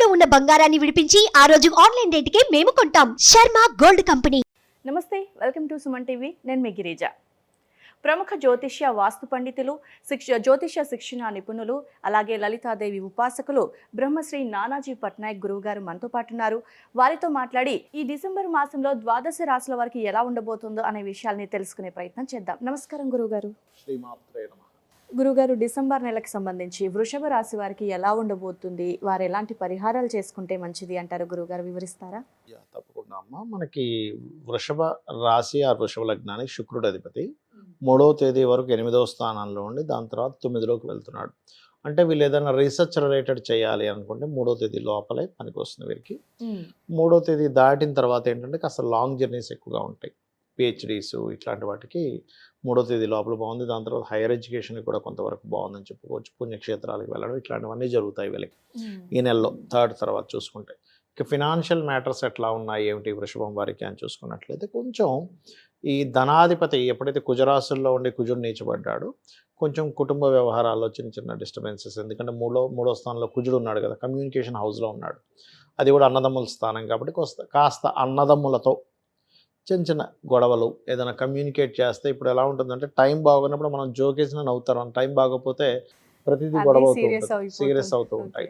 ఇంట్లో ఉన్న బంగారాన్ని విడిపించి ఆ రోజు ఆన్లైన్ రేటుకే మేము కొంటాం. Sharma gold company. నమస్తే, వెల్కమ్ టు సుమన్ టీవీ. నేను మీ గిరిజ. ప్రముఖ జ్యోతిష్య వాస్తు పండితులు, జ్యోతిష్య శిక్షణ నిపుణులు, అలాగే లలితాదేవి ఉపాసకులు బ్రహ్మశ్రీ నానాజీ పట్నాయక్ గురువు గారు మనతో పాటు ఉన్నారు. వారితో మాట్లాడి ఈ డిసెంబర్ మాసంలో ద్వాదశ రాశుల వారికి ఎలా ఉండబోతుందో అనే విషయాల్ని తెలుసుకునే ప్రయత్నం చేద్దాం. నమస్కారం గురువుగారు. గురుగారు, డిసెంబర్ నెలకు సంబంధించి వృషభ రాశి వారికి ఎలా ఉండబోతుంది, వారు ఎలాంటి పరిహారాలు చేసుకుంటే మంచిది అంటారు గురుగారు, వివరిస్తారా? తప్పకుండా అమ్మ. మనకి వృషభ రాశి ఆ వృషభ లగ్నానికి శుక్రుడు అధిపతి 3వ తేదీ వరకు 8వ స్థానంలో ఉండి దాని తర్వాత 9లోకి వెళ్తున్నాడు. అంటే వీళ్ళు ఏదైనా రీసెర్చ్ రిలేటెడ్ చేయాలి అనుకుంటే 3వ తేదీ లోపలే పనికి వస్తుంది వీరికి. 3వ తేదీ దాటిన తర్వాత ఏంటంటే కాస్త లాంగ్ జర్నీస్ ఎక్కువగా ఉంటాయి. పిహెచ్డీస్ ఇట్లాంటి వాటికి 3వ తేదీ లోపల బాగుంది. దాని తర్వాత హైయర్ ఎడ్యుకేషన్ కూడా కొంతవరకు బాగుందని చెప్పుకోవచ్చు. పుణ్యక్షేత్రాలకు వెళ్ళడం ఇట్లాంటివన్నీ జరుగుతాయి వీళ్ళకి ఈ నెలలో. థర్డ్ తర్వాత చూసుకుంటే ఇక ఫినాన్షియల్ మ్యాటర్స్ ఎట్లా ఉన్నాయి ఏమిటి వృషభం వారికి అని చూసుకున్నట్లయితే కొంచెం ఈ ధనాధిపతి ఎప్పుడైతే కుజరాశుల్లో ఉండి కుజుడు నీచబడ్డాడు, కొంచెం కుటుంబ వ్యవహారాల్లో చిన్న చిన్న డిస్టర్బెన్సెస్. ఎందుకంటే మూడో స్థానంలో కుజుడు ఉన్నాడు కదా, కమ్యూనికేషన్ హౌస్లో ఉన్నాడు. అది కూడా అన్నదమ్ముల స్థానం కాబట్టి కాస్త అన్నదమ్ములతో చిన్న చిన్న గొడవలు ఏదైనా కమ్యూనికేట్ చేస్తే ఇప్పుడు ఎలా ఉంటుందంటే టైం బాగున్నప్పుడు మనం జోకేసిన నవ్వుతారు, టైం బాగోకపోతే ప్రతిదీ గొడవ సీరియస్ అవుతూ ఉంటాయి.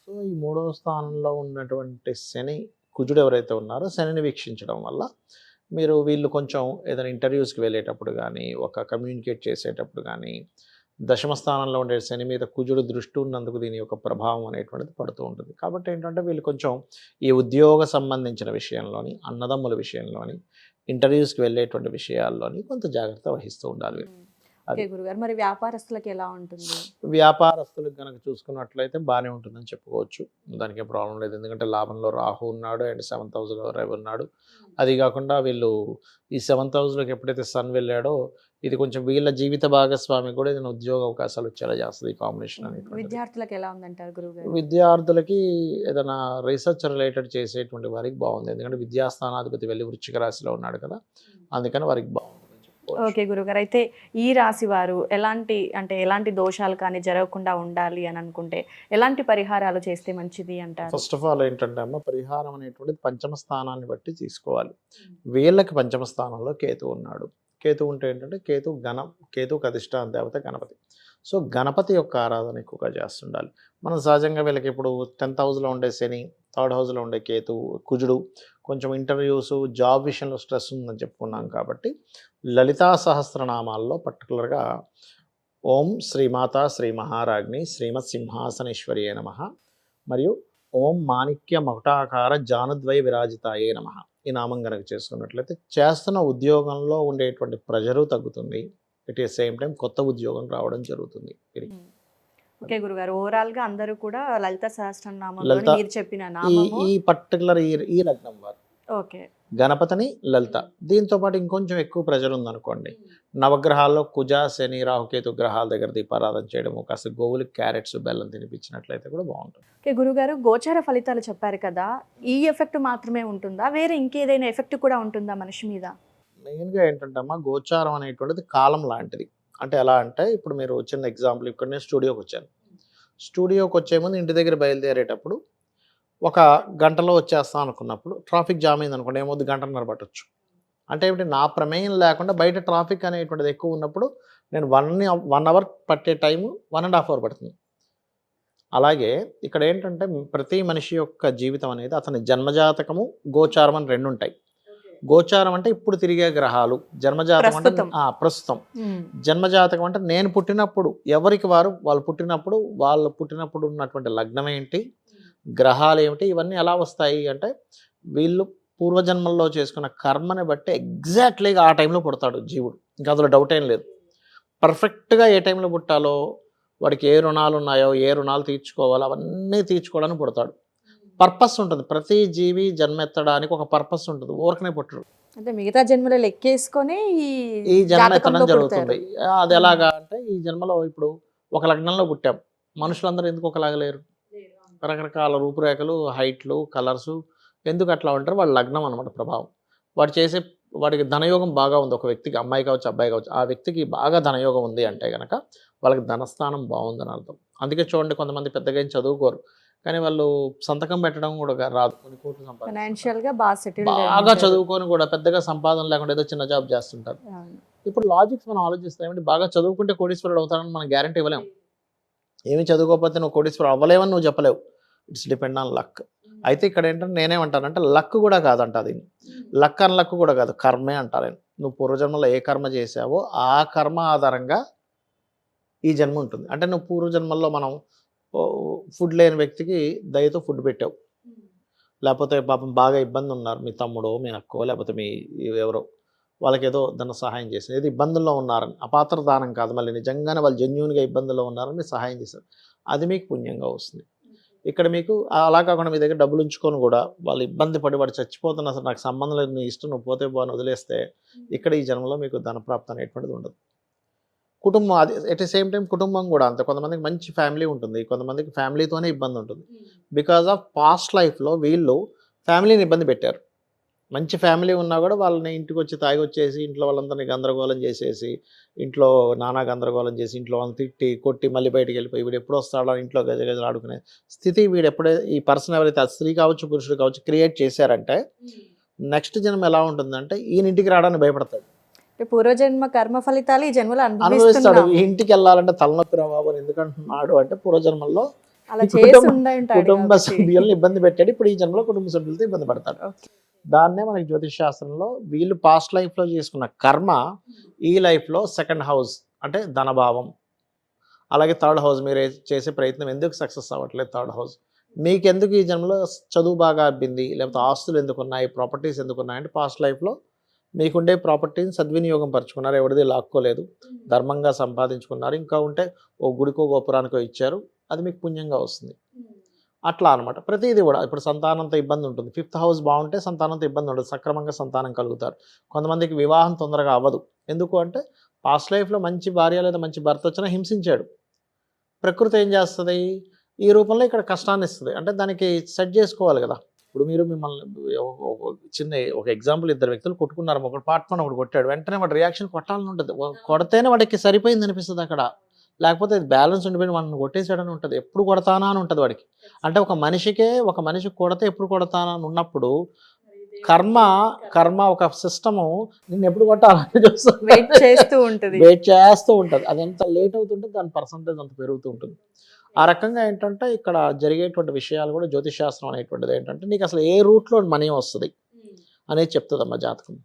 సో ఈ 3వ స్థానంలో ఉన్నటువంటి శని కుజుడు ఎవరైతే ఉన్నారో శనిని వీక్షించడం వల్ల వీళ్ళు కొంచెం ఏదైనా ఇంటర్వ్యూస్కి వెళ్ళేటప్పుడు కానీ ఒక కమ్యూనికేట్ చేసేటప్పుడు కానీ దశమ స్థానంలో ఉండే శని మీద కుజుడు దృష్టి ఉన్నందుకు దీని యొక్క ప్రభావం అనేటువంటిది పడుతూ ఉంటుంది. కాబట్టి ఏంటంటే వీళ్ళు కొంచెం ఈ ఉద్యోగ సంబంధించిన విషయంలోని, అన్నదమ్ముల విషయంలోని, ఇంటర్వ్యూస్కి వెళ్ళేటువంటి విషయాల్లోని కొంత జాగ్రత్త వహిస్తూ ఉండాలి. గురుగారు, మరి వ్యాపారస్తులకు ఎలా ఉంటుంది? వ్యాపారస్తులకు కనుక చూసుకున్నట్లయితే బాగానే ఉంటుందని చెప్పుకోవచ్చు. దానికి ఏం ప్రాబ్లం లేదు. ఎందుకంటే లాభంలో రాహు ఉన్నాడు అండ్ 7th హౌస్లో రవి ఉన్నాడు. అది కాకుండా వీళ్ళు ఈ 7th హౌస్లోకి ఎప్పుడైతే సన్ వెళ్ళాడో ఇది కొంచెం వీళ్ళ జీవిత భాగస్వామి కూడా ఏదైనా ఉద్యోగ అవకాశాలు వచ్చేలా చేస్తుంది ఈ కాంబినేషన్ అనేది. విద్యార్థులకు ఎలా ఉందంటారు గురుగారు? విద్యార్థులకి ఏదైనా రీసెర్చ్ రిలేటెడ్ చేసేటువంటి వారికి బాగుంది. ఎందుకంటే విద్యాస్థానాధిపతి వెళ్ళి వృశ్చిక రాశిలో ఉన్నాడు కదా, అందుకని వారికి బాగుంది. ఓకే గురుగారు, అయితే ఈ రాశి వారు ఎలాంటి దోషాలు కానీ జరగకుండా ఉండాలి అని అనుకుంటే ఎలాంటి పరిహారాలు చేస్తే మంచిది అంటారు? ఫస్ట్ ఆఫ్ ఆల్ ఏంటంటే అమ్మ, పరిహారం అనేటువంటిది పంచమ స్థానాన్ని బట్టి తీసుకోవాలి. వీళ్ళకి పంచమ స్థానంలో కేతు ఉన్నాడు. కేతు ఉంటే ఏంటంటే కేతుకు అధిష్టాన దేవత గణపతి. సో గణపతి యొక్క ఆరాధన ఎక్కువగా చేస్తుండాలి. మనం సహజంగా వీళ్ళకి ఇప్పుడు 10th హౌస్లో ఉండే శని, 3rd హౌస్లో ఉండే కేతు, కుజుడు కొంచెం ఇంటర్వ్యూస్ జాబ్ విషయంలో స్ట్రెస్ ఉందని చెప్పుకున్నాం. కాబట్టి లలితా సహస్రనామాల్లో పర్టికులర్గా ఓం శ్రీమాత శ్రీ మహారాజ్ని శ్రీమత్ సింహాసనేశ్వరియే నమః మరియు ఓం మాణిక్య మకుటాకార జానుద్వయ విరాజితాయే నమః ఈ నామం కనుక చేసుకున్నట్లయితే చేస్తున్న ఉద్యోగంలో ఉండేటువంటి ప్రెజరు తగ్గుతుంది. ఎట్ ద సేమ్ టైం కొత్త ఉద్యోగం రావడం జరుగుతుంది. ఓకే గురుగారు, ఓవరాల్ గా అందరూ కూడా లలిత సహస్రనామంలో మీరు చెప్పిన నామము ఈ పర్టికులర్ ఈ లగ్నం వారు ఓకే గణపతిని లలిత, దీంతో పాటు ఇంకొంచెం ఎక్కువ ప్రెజర్ ఉందనుకోండి, నవగ్రహాల్లో కుజ శని రాహుకేతు గ్రహాల దగ్గర దీపారాధన చేయడము, కాస్త గోవులకి క్యారెట్స్ బెల్లం తినిపించినట్లయితే కూడా బాగుంటుంది. ఓకే గురుగారు, గోచార ఫలితాలు చెప్పారు కదా, ఈ ఎఫెక్ట్ మాత్రమే ఉంటుందా, వేరే ఇంకేదైనా ఎఫెక్ట్ కూడా ఉంటుందా మనిషి మీద? మెయిన్గా ఏంటంటే అమ్మా, గోచారం అనేటువంటిది కాలం లాంటిది. అంటే ఎలా అంటే ఇప్పుడు మీరు చిన్న ఎగ్జాంపుల్, ఇక్కడ నేను స్టూడియోకి వచ్చాను. స్టూడియోకి వచ్చే ముందు ఇంటి దగ్గర బయలుదేరేటప్పుడు ఒక గంటలో వచ్చేస్తాను అనుకున్నప్పుడు ట్రాఫిక్ జామ్ అయింది అనుకోండి, ఏమవుద్ది, గంటన్నర పట్టొచ్చు. అంటే ఏమిటి, నా ప్రమేయం లేకుండా బయట ట్రాఫిక్ అనేటువంటిది ఎక్కువ ఉన్నప్పుడు నేను 1 అవర్ పట్టే టైము 1.5 అవర్ పడుతుంది. అలాగే ఇక్కడ ఏంటంటే ప్రతి మనిషి యొక్క జీవితం అనేది అతని జన్మజాతకము గోచారం అని 2 ఉంటాయి. గోచారం అంటే ఇప్పుడు తిరిగే గ్రహాలు, జన్మజాతకం అంటే ప్రస్తుతం. జన్మజాతకం అంటే నేను పుట్టినప్పుడు ఎవరికి వాళ్ళు పుట్టినప్పుడు ఉన్నటువంటి లగ్నం ఏంటి, గ్రహాలు ఏమిటి, ఇవన్నీ ఎలా వస్తాయి అంటే వీళ్ళు పూర్వజన్మల్లో చేసుకున్న కర్మని బట్టి ఎగ్జాక్ట్లీగా ఆ టైంలో పుడతాడు జీవుడు. ఇంకా అందులో డౌట్ ఏం లేదు. పర్ఫెక్ట్గా ఏ టైంలో పుట్టాలో, వాడికి ఏ రుణాలు ఉన్నాయో, ఏ రుణాలు తీర్చుకోవాలో అవన్నీ తీర్చుకోవడానికి పుడతాడు. పర్పస్ ఉంటుంది. ప్రతి జీవి జన్మెత్తడానికి ఒక పర్పస్ ఉంటుంది, ఊరకనే పుట్టడు. అంటే మిగతా జన్మలో లెక్కేసుకొని ఈ జన్మ ఎత్తడం జరుగుతుంది. అది ఎలాగా అంటే ఈ జన్మలో ఇప్పుడు ఒక లగ్నంలో పుట్టాం, మనుషులందరూ ఎందుకు ఒకలాగా లేరు, రకరకాల రూపురేఖలు, హైట్లు, కలర్సు ఎందుకు అట్లా ఉంటారు, వాళ్ళ లగ్నం అనమాట ప్రభావం. వాడికి ధనయోగం బాగా ఉంది, ఒక వ్యక్తికి అమ్మాయి కావచ్చు అబ్బాయి కావచ్చు, ఆ వ్యక్తికి బాగా ధనయోగం ఉంది అంటే కనుక వాళ్ళకి ధనస్థానం బాగుందని అర్థం. అందుకే చూడండి, కొంతమంది పెద్దగా ఏం చదువుకోరు కానీ వాళ్ళు సంతకం పెట్టడం కూడా రాదు, కొన్ని కోట్లు సంపాదించారు. ఫైనాన్షియల్ గా బాగా సెటిల్ బాగా చదువుకొని కూడా పెద్దగా సంపాదన లేకుండా ఏదో చిన్న జాబ్ చేస్తుంటారు. ఇప్పుడు లాజిక్స్ మనం ఆలోచిస్తామంటే బాగా చదువుకుంటే కోటీశ్వరుడు అవుతారని మనం గ్యారంటీ ఇవ్వలేము. ఏమి చదువుకోకపోతే నువ్వు కోటీశ్వరుడు అవ్వలేవని నువ్వు చెప్పలేవు. It's depend on luck. అయితే ఇక్కడ ఏంటంటే నేనేమంటానంటే లక్ కూడా కాదంట, అది లక్ అని లక్ కూడా కాదు, కర్మే అంటారు. నువ్వు పూర్వజన్మలో ఏ కర్మ చేసావో ఆ కర్మ ఆధారంగా ఈ జన్మ ఉంటుంది. అంటే నువ్వు పూర్వజన్మల్లో మనం ఫుడ్ లేని వ్యక్తికి దయతో ఫుడ్ పెట్టావు, లేకపోతే పాపం బాగా ఇబ్బంది ఉన్నారు మీ తమ్ముడో మీ అక్కో లేకపోతే మీ ఎవరో, వాళ్ళకి ఏదో ధన సహాయం చేశారు, ఏదో ఇబ్బందుల్లో ఉన్నారని, అపాత్ర దానం కాదు, మళ్ళీ నిజంగానే వాళ్ళు జెన్యూన్గా ఇబ్బందుల్లో ఉన్నారని మీరు సహాయం చేశారు, అది మీకు పుణ్యంగా వస్తుంది. ఇక్కడ మీకు అలా కాకుండా మీ దగ్గర డబ్బులు ఉంచుకొని కూడా వాళ్ళు ఇబ్బంది పడి వాడు చచ్చిపోతున్నా అసలు నాకు సంబంధం లేదు నీ ఇష్టం నువ్వు పోతే బాగా వదిలేస్తే ఇక్కడ ఈ జన్మలో మీకు ధనప్రాప్తి అనేటువంటిది ఉండదు. కుటుంబం అది ఎట్ ద సేమ్ టైం కుటుంబం కూడా అంతే. కొంతమందికి మంచి ఫ్యామిలీ ఉంటుంది, కొంతమందికి ఫ్యామిలీతోనే ఇబ్బంది ఉంటుంది. బికాజ్ ఆఫ్ పాస్ట్ లైఫ్లో వీళ్ళు ఫ్యామిలీని ఇబ్బంది పెట్టారు. మంచి ఫ్యామిలీ ఉన్నా కూడా వాళ్ళని ఇంటికి వచ్చి తాగి వచ్చేసి ఇంట్లో వాళ్ళందరినీ గందరగోళం చేసేసి, ఇంట్లో నానా గందరగోళం చేసి, ఇంట్లో వాళ్ళని తిట్టి కొట్టి మళ్ళీ బయటికి వెళ్ళిపోయి వీడు ఎప్పుడు వస్తాడో ఇంట్లో గజగజలు ఆడుకునే స్థితి వీడు ఎప్పుడే ఈ పర్సన్ ఎవరైతే స్త్రీ కావచ్చు పురుషుడు కావచ్చు క్రియేట్ చేశారంటే నెక్స్ట్ జన్మ ఎలా ఉంటుందంటే ఈయన ఇంటికి రావడానికి భయపడతాడు. పూర్వజన్మ కర్మ ఫలితాలు ఈ జన్మలో అనుభవిస్తాడు. ఈ ఇంటికి వెళ్ళాలంటే తలనొప్పి రాబాబు అని ఎందుకంటున్నాడు అంటే పూర్వజన్మల్లో కుటుంబ సభ్యులను ఇబ్బంది పెట్టాడు, ఇప్పుడు ఈ జన్మలో కుటుంబ సభ్యులతో ఇబ్బంది పడతాడు. దాన్నే మనకి జ్యోతిష్ శాస్త్రంలో వీళ్ళు పాస్ట్ లైఫ్లో చేసుకున్న కర్మ ఈ లైఫ్లో సెకండ్ హౌస్ అంటే ధనభావం, అలాగే థర్డ్ హౌస్ మీరు చేసే ప్రయత్నం ఎందుకు సక్సెస్ అవ్వట్లేదు, థర్డ్ హౌస్ మీకు ఎందుకు ఈ జన్మలో చదువు బాగా అబ్బింది, లేకపోతే ఆస్తులు ఎందుకు ఉన్నాయి, ప్రాపర్టీస్ ఎందుకు ఉన్నాయి అంటే పాస్ట్ లైఫ్లో మీకుండే ప్రాపర్టీని సద్వినియోగం పరుచుకున్నారు, ఎవరిది లాక్కోలేదు, ధర్మంగా సంపాదించుకున్నారు, ఇంకా ఉంటే ఓ గుడికో గోపురానికో ఇచ్చారు, అది మీకు పుణ్యంగా వస్తుంది. అట్లా అనమాట. ప్రతిదీ కూడా ఇప్పుడు సంతానంతో ఇబ్బంది ఉంటుంది, ఫిఫ్త్ హౌస్ బాగుంటే సంతానంతో ఇబ్బంది ఉండదు, సక్రమంగా సంతానం కలుగుతారు. కొంతమందికి వివాహం తొందరగా అవ్వదు, ఎందుకు అంటే పాస్ట్ లైఫ్లో మంచి భార్య లేదా మంచి భర్త వచ్చినా హింసించాడు. ప్రకృతి ఏం చేస్తుంది ఈ రూపంలో ఇక్కడ కష్టాన్ని ఇస్తుంది, అంటే దానికి సెట్ చేసుకోవాలి కదా. ఇప్పుడు మీరు మిమ్మల్ని ఒక ఎగ్జాంపుల్, ఇద్దరు వ్యక్తులు కొట్టుకున్నారు, ఒకటి పార్ట్నర్ ఒకటి కొట్టాడు, వెంటనే వాడి రియాక్షన్ కొట్టాలని ఉంటుంది, కొడితేనే వాడికి సరిపోయింది అనిపిస్తుంది అక్కడ, లేకపోతే బ్యాలెన్స్ ఉండిపోయి వాడిని కొట్టేసాడని ఉంటుంది, ఎప్పుడు కొడతానా అని ఉంటుంది వాడికి. అంటే ఒక మనిషి కొడితే ఎప్పుడు కొడతానా అని ఉన్నప్పుడు కర్మ ఒక సిస్టము నిన్ను ఎప్పుడు కొట్టాలని చూస్తుంది, వెయిట్ చేస్తూ ఉంటుంది. అది ఎంత లేట్ అవుతుంటే దాని పర్సంటేజ్ అంత పెరుగుతూ ఉంటుంది. ఆ రకంగా ఏంటంటే ఇక్కడ జరిగేటువంటి విషయాలు కూడా జ్యోతిష్ శాస్త్రం అనేటువంటిది ఏంటంటే నీకు అసలు ఏ రూట్లో మనీ వస్తుంది అనేది చెప్తుందమ్మా జాతకం.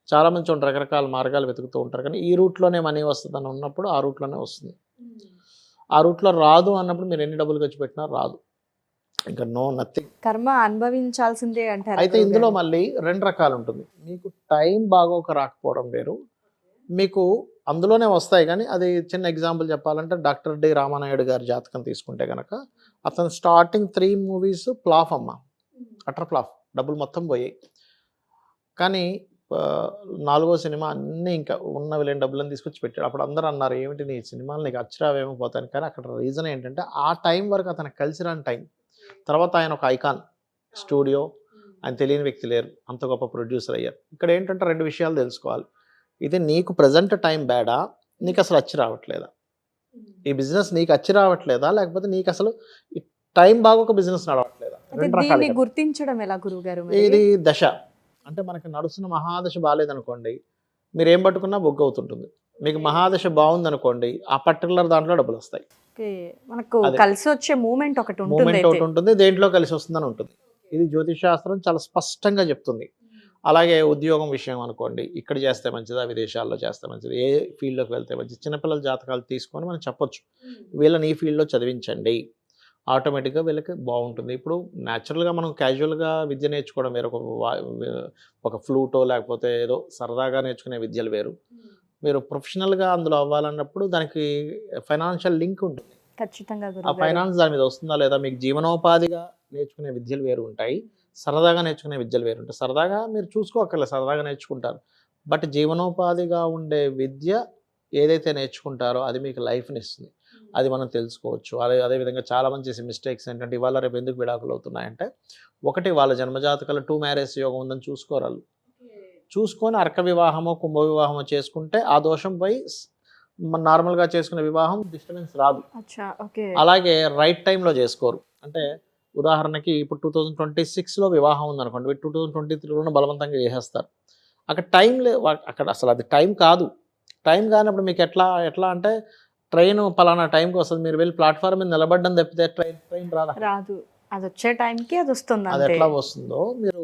చాలామంది చూడండి రకరకాల మార్గాలు వెతుకుతూ ఉంటారు, కానీ ఈ రూట్లోనే మనీ వస్తుంది అని ఉన్నప్పుడు ఆ రూట్లోనే వస్తుంది. ఆ రూట్లో రాదు అన్నప్పుడు మీరు ఎన్ని డబ్బులు ఖర్చు పెట్టినా రాదు, ఇంకా నో నథింగ్, కర్మ అనుభవించాల్సిందే అంటారు. అయితే ఇందులో మళ్ళీ రెండు రకాలు ఉంటుంది. మీకు టైం బాగోక రాకపోవడం వేరు, మీకు అందులోనే వస్తాయి. కానీ అది చిన్న ఎగ్జాంపుల్ చెప్పాలంటే డాక్టర్ డి రామానాయుడు గారి జాతకం తీసుకుంటే కనుక అతను స్టార్టింగ్ 3 మూవీస్ ఫ్లాప్ అమ్మ, అటర్ ఫ్లాప్, డబ్బులు మొత్తం పోయాయి. కానీ 4వ సినిమా అన్నీ ఇంకా ఉన్నవి లేని డబ్బులను తీసుకొచ్చి పెట్టాడు. అప్పుడు అందరూ అన్నారు ఏమిటి నీ సినిమాలు నీకు అచ్చిరావేమో పోతాను, కానీ అక్కడ రీజన్ ఏంటంటే ఆ టైం వరకు అతనికి కలిసి రాని టైం. తర్వాత ఆయన ఒక ఐకాన్ స్టూడియో, ఆయన తెలియని వ్యక్తి లేరు, అంత గొప్ప ప్రొడ్యూసర్ అయ్యారు. ఇక్కడ ఏంటంటే 2 విషయాలు తెలుసుకోవాలి, ఇది నీకు ప్రజెంట్ టైం బ్యాడా, నీకు అసలు అచ్చి రావట్లేదా, ఈ బిజినెస్ నీకు అచ్చి రావట్లేదా, లేకపోతే నీకు అసలు టైం బాగోక బిజినెస్ నడవట్లేదా. గుర్తించడం ఎలా గురువు గారు? ఇది దశ అంటే మనకి నడుస్తున్న మహాదశ బాగాలేదనుకోండి మీరు ఏం పట్టుకున్నా బొగ్గు అవుతుంటుంది, మీకు మహాదశ బాగుందనుకోండి ఆ పర్టికులర్ దాంట్లో డబ్బులు వస్తాయి, మనకు కలిసి వచ్చే మూమెంట్ ఒకటి ఉంటుంది, దేంట్లో కలిసి వస్తుందని ఉంటుంది. ఇది జ్యోతిష్ శాస్త్రం చాలా స్పష్టంగా చెప్తుంది. అలాగే ఉద్యోగం విషయం అనుకోండి, ఇక్కడ చేస్తే మంచిదా విదేశాల్లో చేస్తే మంచిది, ఏ ఫీల్డ్లోకి వెళ్తే మంచిది, చిన్నపిల్లల జాతకాలు తీసుకొని మనం చెప్పొచ్చు వీళ్ళని ఈ ఫీల్డ్లో చదివించండి, ఆటోమేటిక్గా వీళ్ళకి బాగుంటుంది. ఇప్పుడు న్యాచురల్గా మనం క్యాజువల్గా విద్య నేర్చుకోవడం వేరు, ఒక ఫ్లూటో లేకపోతే ఏదో సరదాగా నేర్చుకునే విద్యలు వేరు, మీరు ప్రొఫెషనల్గా అందులో అవ్వాలన్నప్పుడు దానికి ఫైనాన్షియల్ లింక్ ఉంటుంది ఖచ్చితంగా. ఆ ఫైనాన్స్ దాని మీద వస్తుందా లేదా, మీకు జీవనోపాధిగా నేర్చుకునే విద్యలు వేరు ఉంటాయి, సరదాగా నేర్చుకునే విద్యలు వేరు ఉంటాయి. సరదాగా మీరు చూసుకోక్కర్లేదు, సరదాగా నేర్చుకుంటారు, బట్ జీవనోపాధిగా ఉండే విద్య ఏదైతే నేర్చుకుంటారో అది మీకు లైఫ్ని ఇస్తుంది, అది మనం తెలుసుకోవచ్చు. అదేవిధంగా చాలామంది చేసే మిస్టేక్స్ ఏంటంటే ఇవాళ రేపు ఎందుకు విడాకులు అవుతున్నాయంటే, ఒకటి వాళ్ళ జన్మజాతకాలు 2 మ్యారేజ్ యోగం ఉందని చూసుకోరాలు, చూసుకొని అర్క వివాహమో కుంభ వివాహమో చేసుకుంటే ఆ దోషం పోయి నార్మల్గా చేసుకునే వివాహం డిస్టర్బెన్స్ రాదు. అలాగే రైట్ టైంలో చేసుకోరు, అంటే ఉదాహరణకి ఇప్పుడు 2026లో వివాహం ఉందనుకోండి, 2023లోనే బలవంతంగా చేసేస్తారు. అక్కడ టైం అక్కడ అసలు అది టైం కాదు. టైం కానప్పుడు మీకు ఎట్లా అంటే ట్రైన్ పలానా టైంకి వస్తుంది, మీరు వెళ్ళి ప్లాట్ఫామ్ మీద నిలబడ్డం తప్పితే ట్రైన్ రాదా? రాదు, అది వచ్చే టైంకి అది వస్తుంది అది అంతే. ఎట్లా వస్తుందో మీరు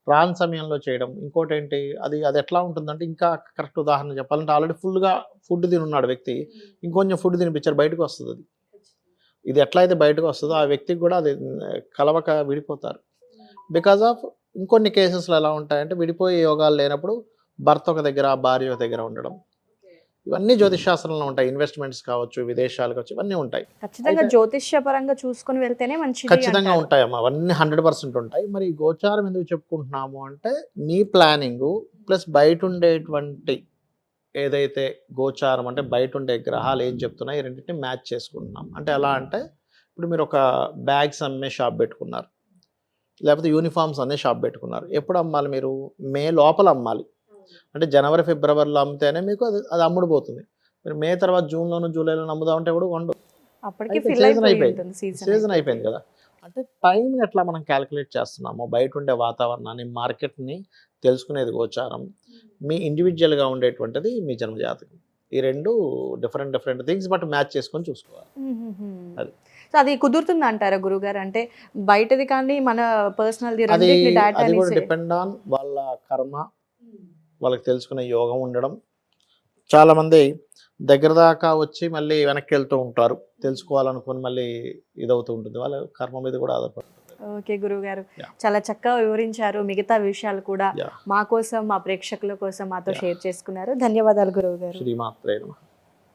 రాని సమయంలో చేయడం. ఇంకోటి ఏంటి, అది ఎట్లా ఉంటుందంటే, ఇంకా కరెక్ట్ ఉదాహరణ చెప్పాలంటే, ఆల్రెడీ ఫుల్గా ఫుడ్ తినున్నాడు వ్యక్తి, ఇంకొంచెం ఫుడ్ తినిపించారు, బయటకు వస్తుంది అది. ఇది ఎట్లా అయితే బయటకు వస్తుందో ఆ వ్యక్తికి కూడా అది కలవక విడిపోతారు. బికాజ్ ఆఫ్ ఇంకొన్ని కేసెస్లో ఎలా ఉంటాయంటే, విడిపోయే యోగాలు లేనప్పుడు భర్త ఒక దగ్గర, భార్య ఒక దగ్గర ఉండడం, ఇవన్నీ జ్యోతిషాస్త్రంలో ఉంటాయి. ఇన్వెస్ట్మెంట్స్ కావచ్చు, విదేశాలు కావచ్చు, ఇవన్నీ ఉంటాయి. ఖచ్చితంగా అయితే జ్యోతిష్య పరంగా చూసుకొని వెళ్తేనే మంచిది ఖచ్చితంగా అంటారు. ఉంటాయమ్మా, అవన్నీ 100% ఉంటాయి. మరి ఈ గోచారం ఎందుకు చెప్పుకుంటున్నాము అంటే, మీ ప్లానింగు ప్లస్ బయట ఉండేటువంటి ఏదైతే గోచారం అంటే బయట ఉండే గ్రహాలు ఏం చెప్తున్నాయి, ఈ రెండింటిని మ్యాచ్ చేసుకుంటున్నాం. అంటే ఎలా అంటే, ఇప్పుడు మీరు ఒక బ్యాగ్స్ అమ్మే షాప్ పెట్టుకున్నారు, లేకపోతే యూనిఫామ్స్ అనే షాప్ పెట్టుకున్నారు. ఎప్పుడు అమ్మాలి? మీరు మే లోపల అమ్మాలి. అంటే జనవరి ఫిబ్రవరిలో అమ్మితేనే మీకు అది అమ్ముడుపోతుంది. మీరు మే తర్వాత జూన్లోను జూలైలో అమ్ముదామంటే కూడా వండు. అప్పటికి అయితే ఫిల్ సీజన్ అయిపోయి అయిపోయింది, ఉంటుంది, సీజన్ అయిపోయింది కదా. అంటే టైంని ఎట్లా మనం క్యాలిక్యులేట్ చేస్తున్నామో, బయట ఉండే వాతావరణాన్ని, మార్కెట్ని తెలుసుకునేది గోచారం. మీ ఇండివిజువల్గా ఉండేటువంటిది మీ జన్మజాతకం. ఈ రెండు డిఫరెంట్ థింగ్స్ బట్ మ్యాచ్ చేసుకొని చూసుకోవాలి. అది. సో అది కుదురుతుంది అంటారా గురుగారు? అంటే బయటది కానీ మన పర్సనల్ది అది రెండింటిని డేటా అది కూడా డిపెండ్ ఆన్ వాళ్ళ కర్మ, వాళ్ళకి తెలుసుకునే యోగం ఉండడం. చాలామంది దగ్గర దాకా వచ్చి మళ్ళీ వెనక్కి వెళ్తూ ఉంటారు, తెలుసుకోవాలనుకుని మళ్ళీ ఇదవుతూ ఉంటుంది. వాళ్ళ కర్మ మీద కూడా ఆధారపడుతుంది. ఓకే గురుగారు, Yeah. చాలా చక్కగా వివరించారు. మిగతా విషయాలు కూడా Yeah. మా కోసం, మా ప్రేక్షకుల కోసం మాతో షేర్ చేసుకున్నారు. ధన్యవాదాలు గురువు గారు. శ్రీమాత్రే నమః.